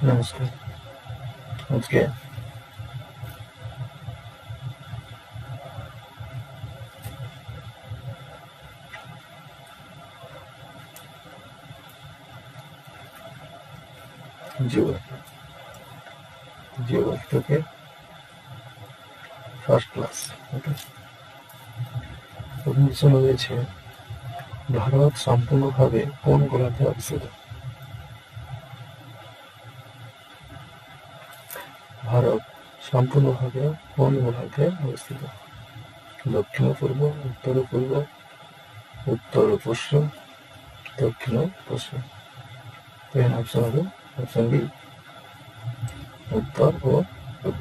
নমস্কার। আজকে জিওগ্রাফি থেকে ফার্স্ট ক্লাস। প্রশ্ন রয়েছে, ভারত সম্পূর্ণভাবে কোন গোলার্ধে অবস্থিত? ভারত সম্পূর্ণভাবে কোন গোলার্ধে অবস্থিত? দক্ষিণ পূর্ব, উত্তর পূর্ব, উত্তর পশ্চিম, দক্ষিণ পশ্চিম। এর অপশন হবে অপশন বি, উত্তর ও পূর্ব।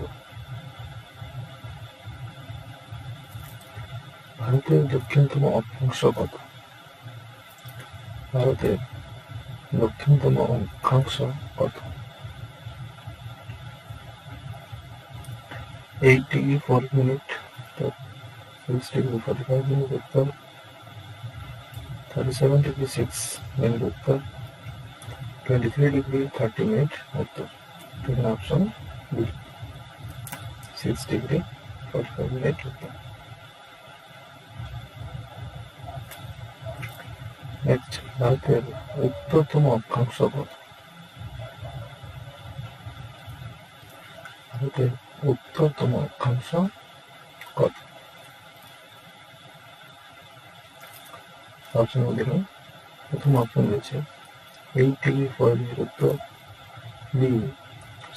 ভারতের দক্ষিণতম অক্ষাংশ কত? ভারতের দক্ষিণতম অক্ষাংশ কত? 8 degree 4 minute, 6 degree 45 minute উত্তর, 37 degree 6 minute উত্তর, 23 degree 30 minute উত্তর। এখানে অপশন বি, 6 degree 45 minute উত্তর। নেক্সট, ভারতের উত্তরতম অক্ষাংশ কত? ভারতের উত্তরতম অক্ষাংশ কত? অপশন দেখুন, প্রথম অপশন রয়েছে 8 degree 4 minute উত্তর, বি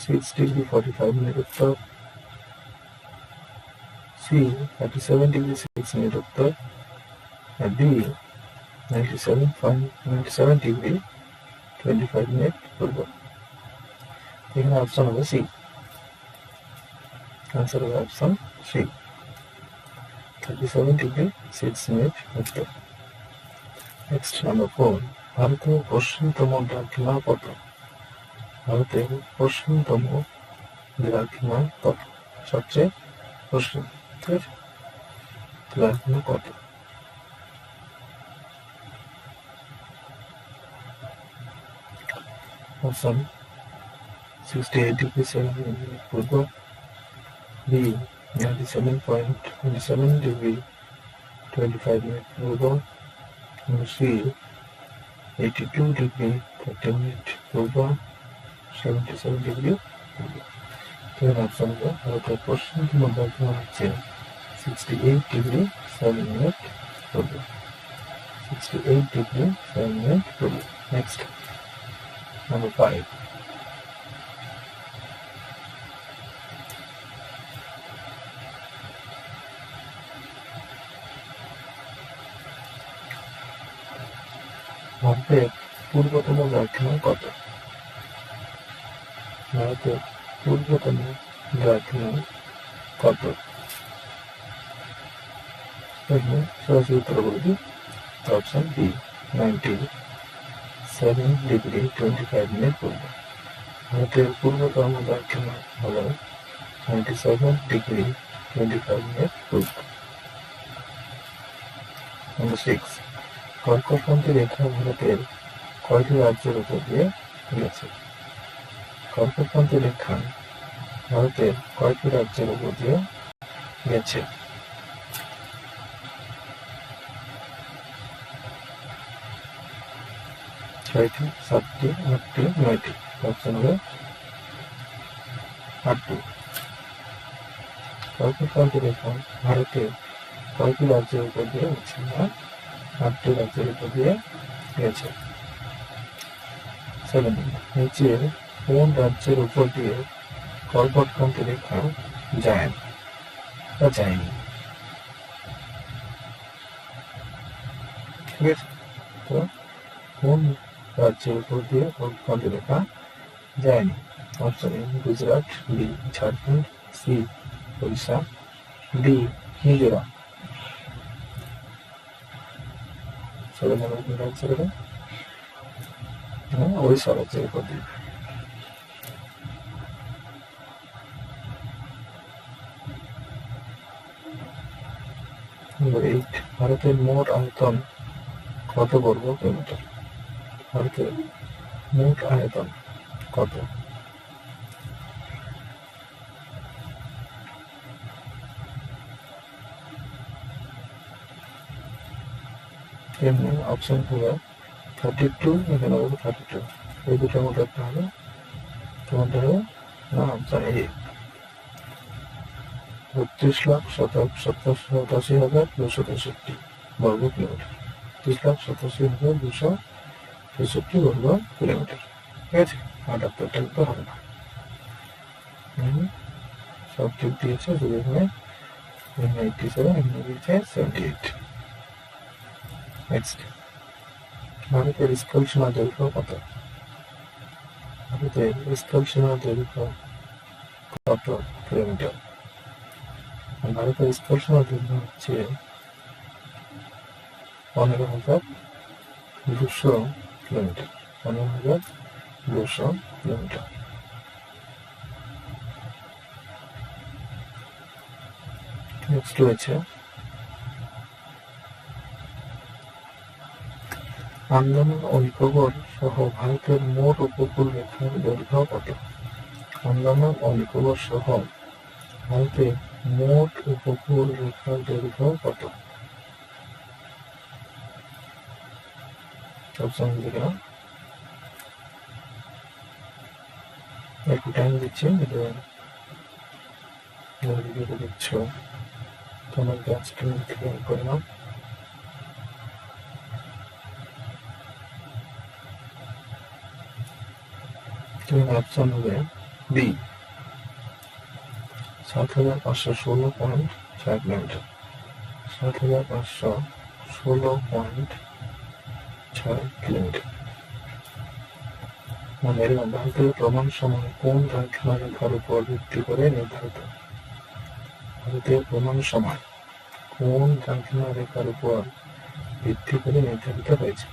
6 degree 45 minute উত্তর, সি 37 degree 6 minute উত্তর, আর ডি 97 degree 25 minute পূর্ব। এখানে অপশন হবে সি, আনসার হবে অপশন সি, 37 degree 6 minute উত্তর। নেক্সট নাম্বার 4, ভারতের পশ্চিমতম দ্রাঘিমা কত? ভারতের পশ্চিমতম দ্রাঘিমা কত? সবচেয়ে পশ্চিমের দ্রাঘিমা কত? অপশন 68 degree 7 minute পূর্ব, বি 97.27 degree 25 minute পূর্ব, সি 82 degree 30 minute পূর্ব, 77 degree পূর্ব। এর অপশন হবে ভারতের পশ্চিমতম দ্রাঘিমা হচ্ছে 68 degree 7 minute পূর্ব, 68 degree 7 minute পূর্ব। নেক্সট নাম্বার 5, ভারতের পূর্বতম দ্রাঘিমা কত? ভারতের পূর্বতম দ্রাঘিমা কত? সরাসরি উত্তর বলবি, অপশন বি 97 degree 25 minute পূর্ব। ভারতের পূর্বতম দ্রাঘিমা হল 97 degree 25 minute পূর্ব। নাম্বার 6, কর্কটক্রান্তি রেখা ভারতের কয়টি রাজ্যের উপর দিয়ে গেছে? কর্কটক্রান্তি রেখা ভারতের কয়টি রাজ্যের উপর দিয়ে গেছে? 6টি, 7টি, 8টি, 9টি। অপশন হবে 8টি। কর্কটক্রান্তি রেখা ভারতের কয়টি রাজ্যের উপর দিয়ে গেছে? 8টি রাজ্যের উপর দিয়ে গেছে। 7, নিচের কোন রাজ্যের উপর দিয়ে কর্কটক্রান্তি রেখা যায় না বা যায়নি? ঠিক আছে, তো কোন রাজ্যের উপর দিয়ে কর্কটক্রান্তি রেখা যায়নি? Option A Gujarat, B Jharkhand, C Odisha, D Mizoram. Odisha রাজ্যের উপর দিয়ে। নম্বর 8, ভারতের মোট আয়তন কত বর্গ কিলোমিটার? ভারতের মোট আয়তন কত তেমনি অপশন হবে 32, এখানে হবে 32, এই দুটোর মধ্যে একটা হবে, তোমাদের হবে না অপশন এ ৩২,৮৭,৮৭,২63 বর্গ কিলোমিটার, ৩২,৮৭,২63 বর্গ কিলোমিটার। ঠিক আছে, ৭৮টা তো হবে না, সব ঠিক দিয়েছে, যদি এখানে 87, এখানে দিয়েছে 78। নেক্সট, ভারতের স্কুল সীমা দৈর্ঘ্য কত? ভারতের স্কুল সীমা দৈর্ঘ্য কত কিলোমিটার? ভারতের স্কুল সীমা দৈর্ঘ্য হচ্ছে 15,200 কিলোমিটার, 15,200 কিলোমিটার। নেক্সট রয়েছে আন্দামান ও নিকোবর সহ ভারতের মোট উপকূল রেখার দৈর্ঘ্য কত? আন্দামান ও নিকোবর সহ ভারতের মোট উপকূল রেখার দৈর্ঘ্য কত? অপশন দিকে একটু টাইম দিচ্ছি, ভিডিওটা দেখছো তোমার গাছ ক্লিয়ার করে নাও। অপশন হবে বি ৭,৫১৬.৬ কিলোমিটার, ৭,৫১৬.৬ কিলোমিটার। মানে ভারতের প্রমাণ সময় কোন দ্রাঘিমা রেখার উপর ভিত্তি করে নির্ধারিত? ভারতের প্রমাণ সময় কোন দ্রাঘিমা রেখার উপর ভিত্তি করে নির্ধারিত হয়েছে?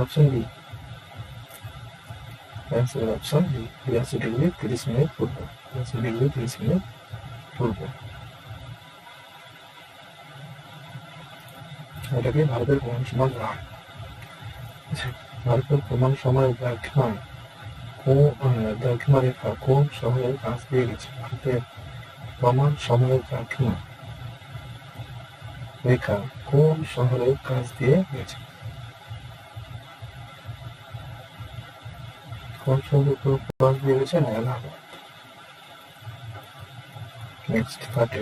Option B, option B ৮২ degree ৩০ minute পূর্ব, ৮২ ডিগ্রি ৩০ মিনিট পূর্ব। এটাকে ভারতের প্রমাণ সময় বলা হয়। ভারতের প্রমাণ সময়ের দ্রাঘিমা রেখা কোন শহরের কাছ দিয়ে গেছে? ভারতের প্রমাণ সময়ের দ্রাঘিমা রেখা কোন শহরের কাছ দিয়ে গেছে? কোন শহরের কাছ দিয়ে গেছে? না এলাহাবাদ। নেক্সট পার্টে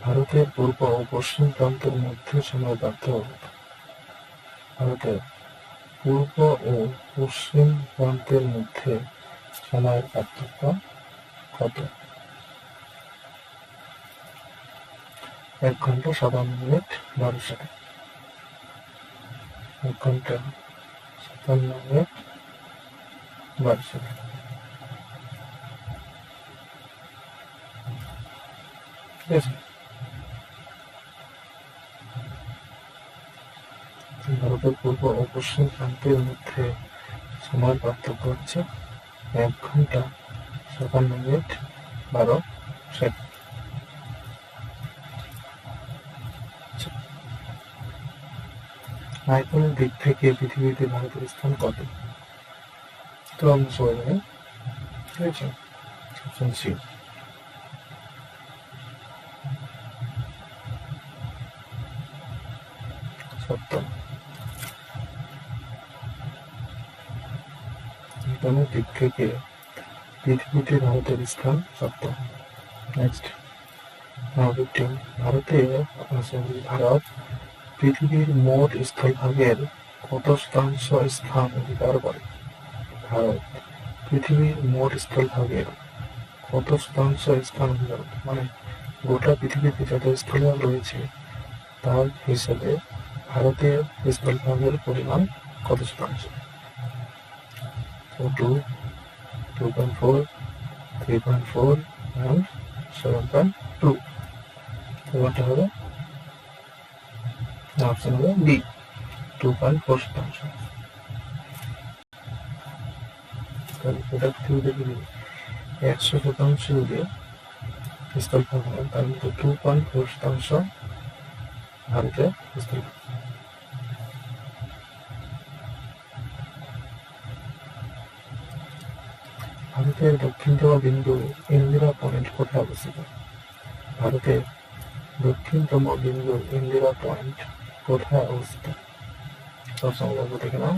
ভারতের পূর্ব ও পশ্চিম প্রান্তের মধ্যে সময় পার্থক্য। ভারতের পূর্ব ও পশ্চিম প্রান্তের মধ্যে সময়ের পার্থক্য কত? ১ ঘন্টা ৫৭ মিনিট ১২ সেকেন্ড, ১ ঘন্টা ৫৭ মিনিট ১২ সেকেন্ড। ঠিক আছে, ভারতের পূর্ব ও পশ্চিম প্রান্তের মধ্যে সময়ের পার্থক্য হচ্ছে ১ ঘন্টা ৫৭ মিনিট ১২ সেকেন্ড। আয়তনের দিক থেকে পৃথিবীতে ভারতের স্থান কত? তো আমি সবাই জানি, ঠিক আছে, অপশন সি। সত্য। আয়তনের দিক থেকে পৃথিবীতে ভারতের স্থান সত্য। নেক্সট, ভারত পৃথিবীর মোট স্থলভাগের কত শতাংশ স্থান অধিকার করে? ভারত পৃথিবীর মোট স্থলভাগের কত শতাংশ স্থান অধিকার করে? মানে গোটা পৃথিবীতে যত স্থলভাগ রয়েছে তার হিসেবে ভারতের স্থলভাগের পরিমাণ কত শতাংশ? 2, 2.4, 3.4 and 7.2। কোনটা হবে? অপশন হবে বি 2.4 শতাংশ। এটা পৃথিবীতে যদি ১০০% যদি স্থলভাগ হয় তার মধ্যে 2.4 শতাংশ ভারতের স্থলভাগ। ভারতের দক্ষিণতম বিন্দু ইন্দিরা পয়েন্ট কোথায় অবস্থিত? ভারতের দক্ষিণতম বিন্দু ইন্দিরা পয়েন্ট কোথায় অবস্থিত? সবসময় লাগবে দেখে নাও।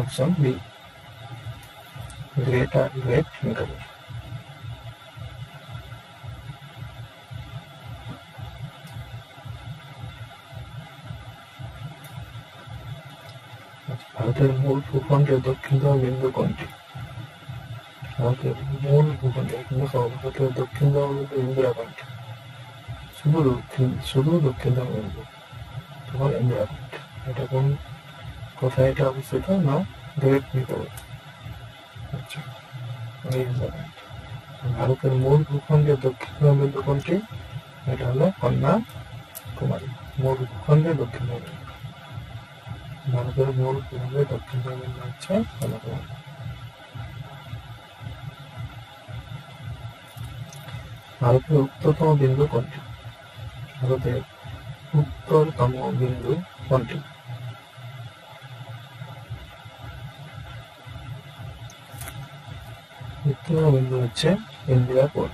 Option B, great are great মেটাবর। ভারতের মূল ভূখণ্ডের দক্ষিণতম বিন্দু কোনটি? ভারতের মূল ভূখণ্ডের ভারতের দক্ষিণতম বিন্দু ইন্দিরা পয়েন্ট। শুধু দক্ষিণতম বিন্দু, তখন ইন্দিরা পয়েন্ট। এটা কোন কোথায় এটা অবস্থিত? না গ্রেট নিকোবর। আচ্ছা, ভারতের মূল ভূখণ্ডের দক্ষিণতম বিন্দু কোনটি? এটা হলো কন্যাকুমারী। মূল ভূখণ্ডের দক্ষিণতম বিন্দু, ভারতের মূল ভূখণ্ডের দক্ষিণতম বিন্দু হচ্ছে কন্যাকুমারী। ভারতের উত্তরতম বিন্দু কোনটি? ভারতের উত্তরতম বিন্দু কোনটি? উত্তরতম বিন্দু হচ্ছে ইন্দিরাপুর।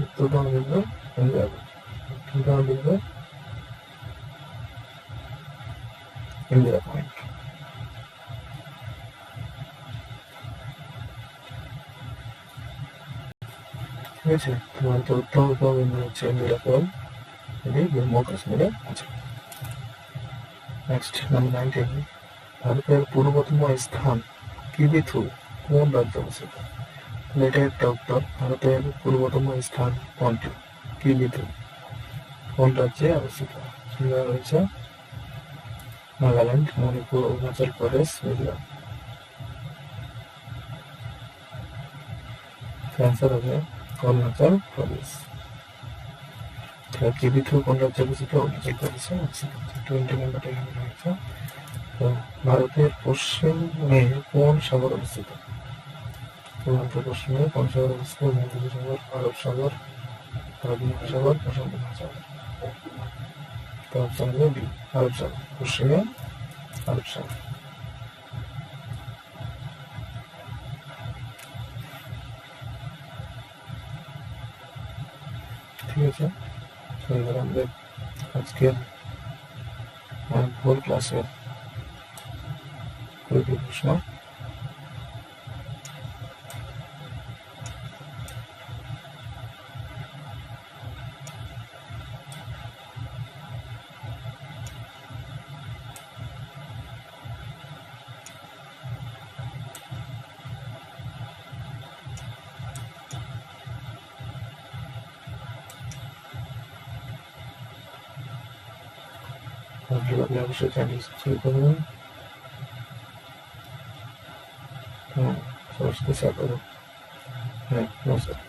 উত্তরতম বিন্দু ইন্দিরাপুর, দক্ষিণতম বিন্দু ইন্দিরা পয়েন্ট। ঠিক আছে, তোমার তো উত্তরতম বিন্দু হচ্ছে ইন্দিরাপুর, এটি জম্মু কাশ্মীরে আছে। নেক্সট নাম্বার 19, ভারতের পূর্বতম স্থান কিবিথু কোন রাজ্যে অবস্থিত? এটা একটা উত্তর। ভারতের পূর্বতম স্থান কোনটি? কিবিথু কোন রাজ্যে অবস্থিত? রয়েছে নাগাল্যান্ড, মণিপুর, অরুণাচল প্রদেশ, মিজোরাম। অ্যান্সার হবে অরুণাচল প্রদেশ। কিবিথু কোন রাজ্যে অবস্থিত? অরুণাচল প্রদেশে অবস্থিত। 20 নাম্বারটা এখানে রয়েছে। ভারতের পশ্চিমে কোন সাগর অবস্থিত? ভারতের পশ্চিমে কোন সাগর অবস্থিত? বঙ্গোপসাগর, আরব সাগর, আরব মহাসাগর, প্রশান্ত মহাসাগর। তো অপশন হবে বি, আরব সাগর। পশ্চিমে আরব সাগর। ঠিক আছে, এবার আমাদের আজকের ভোর ক্লাসের প্রশ্ন। ভালো লাগলে অবশ্যই চ্যানেল সাবস্ক্রাইব করবেন, সবাইকে শেয়ার করবেন। হ্যাঁ, নমস্কার।